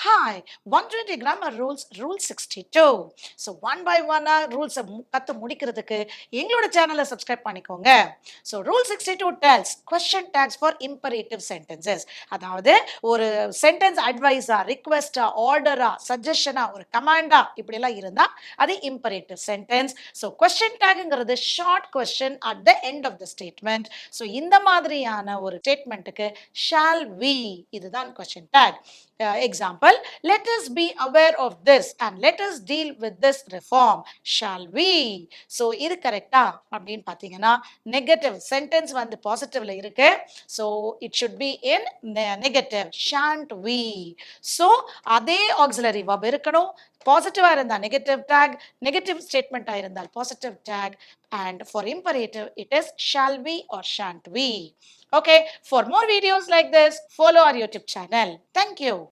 Hi, 120 grammar rules, rule 62. So one by one rules கத்து முடிக்கிறதுக்கு எங்களோட சேனலை சப்ஸ்கிரைப் பண்ணிக்கோங்க. So rule 62 tells question tags for imperative sentences. அதாவது ஒரு சென்டென்ஸ் அட்வைஸா, ரிக்வெஸ்டா, ஆர்டரா, சஜஷனா, ஒரு கமாண்டா இப்படி எல்லாம் இருந்தா அது imperative sentence. So question tagங்கிறது short question at the end of the statement. So இந்த மாதிரியான ஒரு ஸ்டேட்மெண்ட்டுக்கு shall we இதுதான் question tag. Example, let us be aware of this and let us deal with this reform. Shall we? So இது கரெக்டா அப்படின்னு பார்த்தீங்கன்னா negative sentence வந்து பாசிட்டிவ்ல இருக்கு. So it should be in negative. Shan't we. So அதே auxiliary verb இருக்கணும். பாசிட்டிவா இருந்தால் நெகட்டிவ் டேக், நெகட்டிவ் ஸ்டேட்மெண்ட்டாக இருந்தால் positive tag, and for imperative it is shall we or shan't we. Okay, for more videos like this, follow our YouTube channel. Thank you.